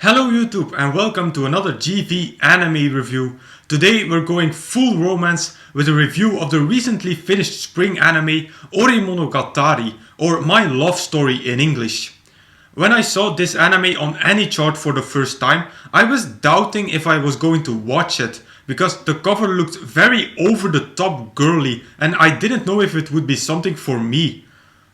Hello YouTube and welcome to another GV anime review. Today we're going full romance with a review of the recently finished spring anime Ore Monogatari, or My Love Story in English. When I saw this anime on any chart for the first time, I was doubting if I was going to watch it, because the cover looked very over the top girly and I didn't know if it would be something for me.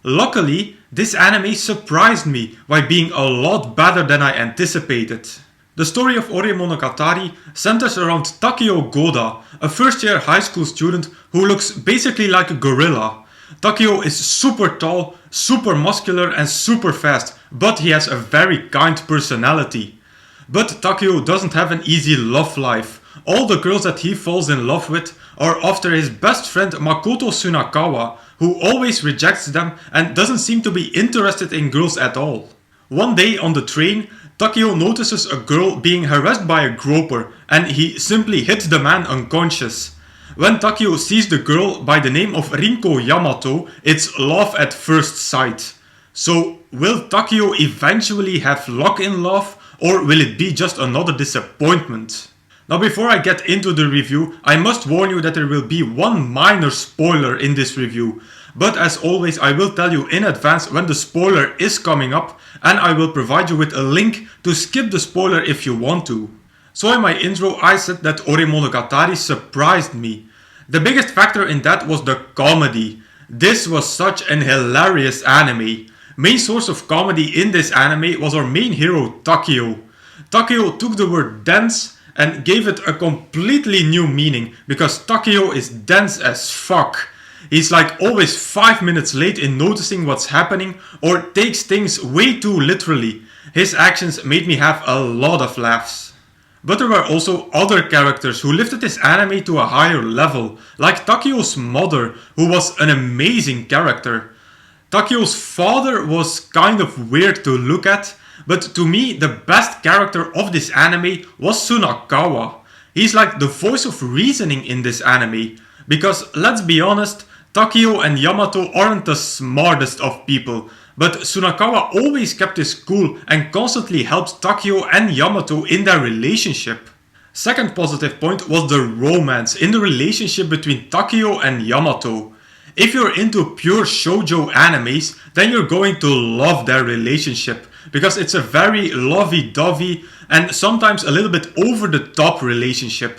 Luckily, this anime surprised me by being a lot better than I anticipated. The story of Ore Monogatari centers around Takeo Goda, a first year high school student who looks basically like a gorilla. Takeo is super tall, super muscular and super fast, but he has a very kind personality. But Takeo doesn't have an easy love life. All the girls that he falls in love with are after his best friend Makoto Sunakawa, who always rejects them and doesn't seem to be interested in girls at all. One day on the train, Takeo notices a girl being harassed by a groper and he simply hits the man unconscious. When Takeo sees the girl by the name of Rinko Yamato, it's love at first sight. So, will Takeo eventually have luck in love, or will it be just another disappointment? Now before I get into the review, I must warn you that there will be one minor spoiler in this review. But as always, I will tell you in advance when the spoiler is coming up, and I will provide you with a link to skip the spoiler if you want to. So in my intro I said that Ore Monogatari surprised me. The biggest factor in that was the comedy. This was such an hilarious anime. Main source of comedy in this anime was our main hero Takeo. Takeo took the word dense and gave it a completely new meaning, because Takeo is dense as fuck. He's like always 5 minutes late in noticing what's happening or takes things way too literally. His actions made me have a lot of laughs. But there were also other characters who lifted this anime to a higher level, like Takeo's mother, who was an amazing character. Takeo's father was kind of weird to look at, but to me the best character of this anime was Sunakawa. He's like the voice of reasoning in this anime, because let's be honest, Takeo and Yamato aren't the smartest of people, but Sunakawa always kept his cool and constantly helped Takeo and Yamato in their relationship. Second positive point was the romance in the relationship between Takeo and Yamato. If you're into pure shojo animes, then you're going to love their relationship, because it's a very lovey-dovey and sometimes a little bit over the top relationship.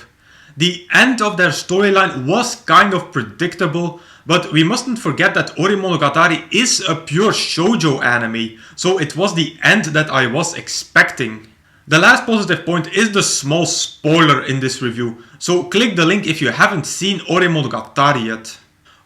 The end of their storyline was kind of predictable, but we mustn't forget that Ore Monogatari is a pure shoujo anime, so it was the end that I was expecting. The last positive point is the small spoiler in this review, so click the link if you haven't seen Ore Monogatari yet.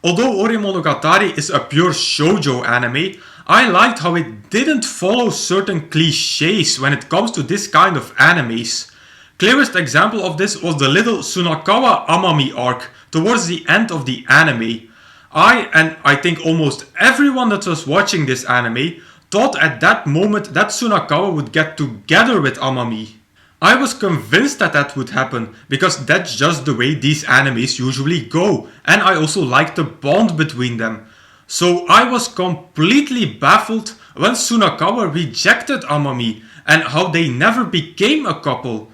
Although Ore Monogatari is a pure shoujo anime, I liked how it didn't follow certain clichés when it comes to this kind of animes. Clearest example of this was the little Sunakawa Amami arc towards the end of the anime. I think almost everyone that was watching this anime thought at that moment that Sunakawa would get together with Amami. I was convinced that that would happen, because that's just the way these animes usually go, and I also like the bond between them. So I was completely baffled when Sunakawa rejected Amami and how they never became a couple.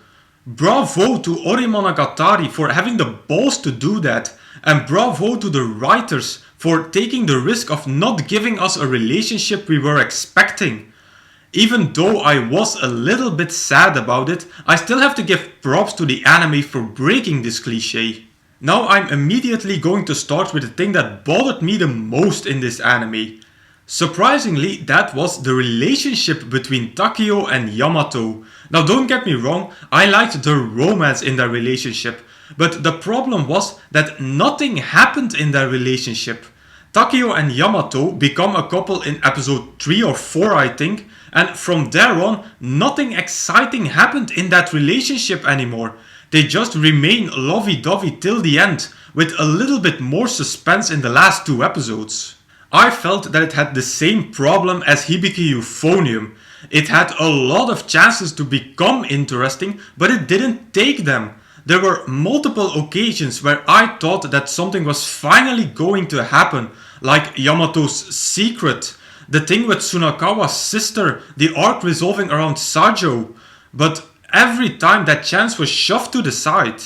Bravo to Ore Monogatari for having the balls to do that, and bravo to the writers for taking the risk of not giving us a relationship we were expecting. Even though I was a little bit sad about it, I still have to give props to the anime for breaking this cliché. Now I'm immediately going to start with the thing that bothered me the most in this anime. Surprisingly, that was the relationship between Takeo and Yamato. Now don't get me wrong, I liked the romance in their relationship, but the problem was that nothing happened in their relationship. Takeo and Yamato become a couple in episode 3 or 4 I think, and from there on nothing exciting happened in that relationship anymore. They just remain lovey-dovey till the end, with a little bit more suspense in the last 2 episodes. I felt that it had the same problem as Hibiki Euphonium. It had a lot of chances to become interesting, but it didn't take them. There were multiple occasions where I thought that something was finally going to happen, like Yamato's secret, the thing with Sunakawa's sister, the arc resolving around Sajo. but every time that chance was shoved to the side.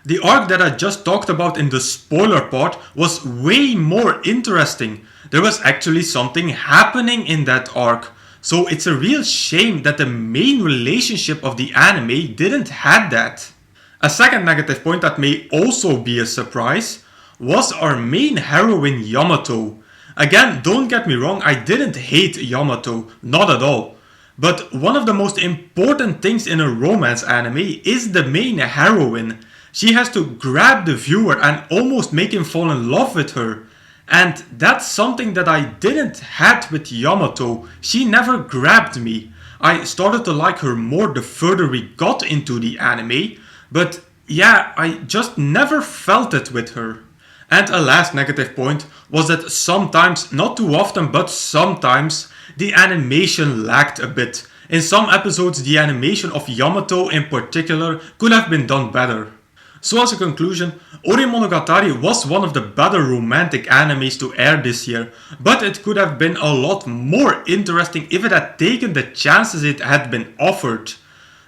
The arc that I just talked about in the spoiler part was way more interesting. There was actually something happening in that arc. So it's a real shame that the main relationship of the anime didn't have that. A second negative point that may also be a surprise was our main heroine Yamato. Again, don't get me wrong, I didn't hate Yamato, not at all. But one of the most important things in a romance anime is the main heroine. She has to grab the viewer and almost make him fall in love with her. And that's something that I didn't have with Yamato. She never grabbed me. I started to like her more the further we got into the anime, but yeah, I just never felt it with her. And a last negative point was that sometimes, not too often, but sometimes, the animation lagged a bit. In some episodes, the animation of Yamato in particular could have been done better. So as a conclusion, Ore Monogatari was one of the better romantic animes to air this year, but it could have been a lot more interesting if it had taken the chances it had been offered.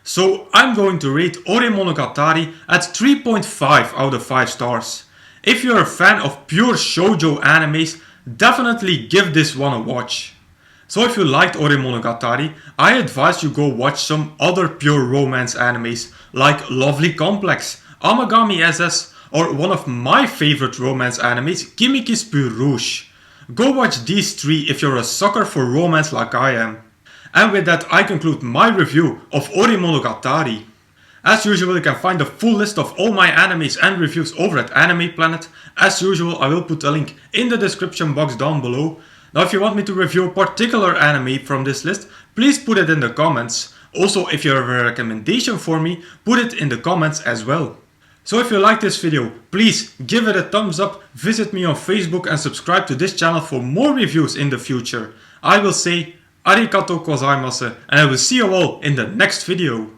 So I'm going to rate Ore Monogatari at 3.5 out of 5 stars. If you're a fan of pure shojo animes, definitely give this one a watch. So if you liked Ore Monogatari, I advise you go watch some other pure romance animes like Lovely Complex, Amagami SS, or one of my favorite romance animes, Kimi Kiss Pure Rouge. Go watch these 3 if you're a sucker for romance like I am. And with that I conclude my review of Ore Monogatari. As usual, you can find the full list of all my animes and reviews over at Anime Planet. As usual, I will put a link in the description box down below. Now if you want me to review a particular anime from this list, please put it in the comments. Also, if you have a recommendation for me, put it in the comments as well. So if you like this video, please give it a thumbs up, visit me on Facebook and subscribe to this channel for more reviews in the future. I will say arigatou gozaimasu and I will see you all in the next video.